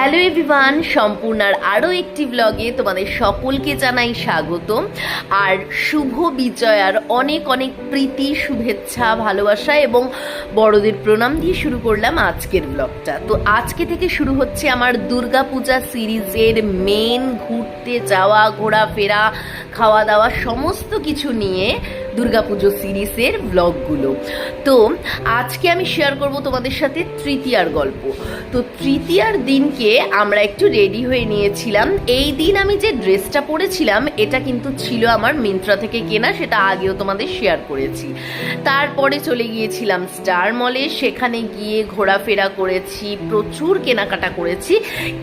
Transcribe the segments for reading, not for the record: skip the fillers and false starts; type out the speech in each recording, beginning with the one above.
Hello everyone, সম্পূর্ণার আরও একটি ব্লগে তোমাদের সকলকে জানাই স্বাগত। আর শুভ বিজয়ার অনেক অনেক প্রীতি, শুভেচ্ছা, ভালোবাসা এবং বড়দের প্রণাম দিয়ে শুরু করলাম আজকের ব্লগটা। তো আজকে থেকে শুরু হচ্ছে আমার দুর্গাপূজা সিরিজের মেন ঘুরতে যাওয়া, ঘোরাফেরা, খাওয়া দাওয়া সমস্ত কিছু নিয়ে দুর্গাপুজো সিরিজের ব্লগগুলো। তো আজকে আমি শেয়ার করব তোমাদের সাথে তৃতীয়ার গল্প। তো তৃতীয়ার দিনকে আমরা একটু রেডি হয়ে নিয়েছিলাম। এই দিন আমি যে ড্রেসটা পরেছিলাম এটা কিন্তু ছিল আমার মিন্ত্রা থেকে কেনা, সেটা আগেও তোমাদের শেয়ার করেছি। তারপরে চলে গিয়েছিলাম স্টার মলে, সেখানে গিয়ে ঘোরাফেরা করেছি, প্রচুর কেনাকাটা করেছি,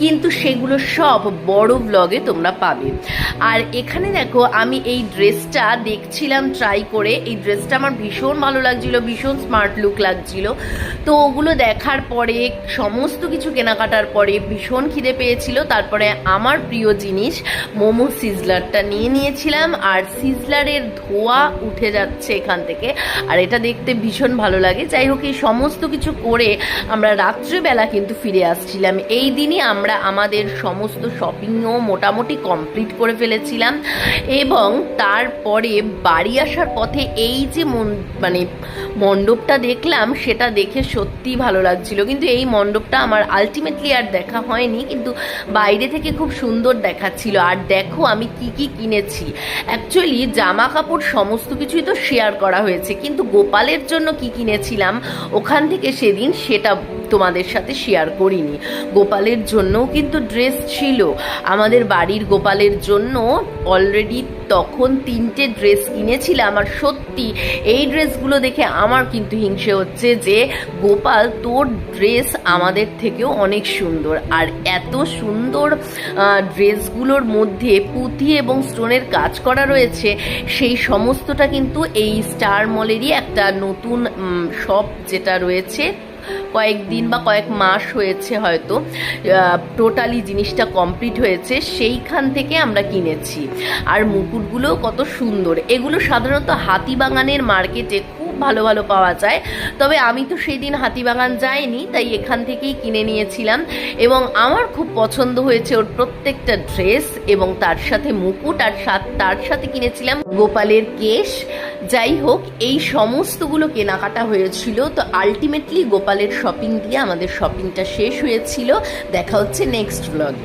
কিন্তু সেগুলো সব বড় ব্লগে তোমরা পাবে। আর এখানে দেখো, আমি এই ড্রেসটা দেখছিলাম ট্রাই করে। এই ড্রেসটা আমার ভীষণ ভালো লাগছিল, ভীষণ স্মার্ট লুক লাগছিল। তো ওগুলো দেখার পরে, সমস্ত কিছু কেনাকাটার পরে ভীষণ খিদে পেয়েছিল। তারপরে আমার প্রিয় জিনিস মোমো সিজলারটা নিয়ে নিয়েছিলাম। আর সিজলারের ধোঁয়া উঠে যাচ্ছে এখান থেকে, আর এটা দেখতে ভীষণ ভালো লাগে। যাই হোক, এই সমস্ত কিছু করে আমরা রাত্রেবেলা কিন্তু ফিরে আসছিলাম। এই দিনই আমরা আমাদের সমস্ত শপিংও মোটামুটি কমপ্লিট করে ফেলেছিলাম। এবং তারপরে বাড়ি আসার পথে এই যে মণ্ডপটা দেখলাম, সেটা দেখে সত্যি ভালো লাগছিল। কিন্তু এই মণ্ডপটা আমার আলটিমেটলি আর দেখা হয়নি, কিন্তু বাইরে থেকে খুব সুন্দর দেখাচ্ছিল। আর দেখো আমি কি কি কিনেছি। অ্যাকচুয়ালি জামা কাপড় সমস্ত কিছুই তো শেয়ার করা হয়েছে, কিন্তু গোপালের জন্য কি কিনেছিলাম ওখান থেকে সেদিন সেটা তোমাদের সাথে শেয়ার করিনি। গোপালের জন্যও কিন্তু ড্রেস ছিল। আমাদের বাড়ির গোপালের জন্য অলরেডি তখন 3টে ড্রেস কিনেছিলাম। আর সত্যি এই ড্রেসগুলো দেখে আমার কিন্তু হিংসে হচ্ছে যে গোপাল, তোর ড্রেস আমাদের থেকেও অনেক সুন্দর। আর এত সুন্দর ড্রেসগুলোর মধ্যে পুঁথি এবং স্টোনের কাজ করা রয়েছে, সেই সমস্তটা কিন্তু এই স্টার মলেরই একটা নতুন শপ যেটা রয়েছে, কয়েকদিন বা কয়েক মাস হয়েছে হয়তো টোটালি জিনিসটা কমপ্লিট হয়েছে, সেইখান থেকে আমরা কিনেছি। আর মুকুটগুলোও কত সুন্দর। এগুলো সাধারণত হাতিবাগানের মার্কেটে খুব ভালো ভালো পাওয়া যায়, তবে আমি তো সেই দিন হাতিবাগান যাইনি, তাই এখান থেকেই কিনে নিয়েছিলাম। এবং আমার খুব পছন্দ হয়েছে ওর প্রত্যেকটা ড্রেস এবং তার সাথে মুকুট। আর তার সাথে কিনেছিলাম গোপালের কেশ। যাই হোক, এই সমস্তগুলো কেনাকাটা হয়েছিল। তো আলটিমেটলি গোপালের শপিং দিয়ে আমাদের শপিংটা শেষ হয়েছিল। দেখা হচ্ছে নেক্সট ব্লগে।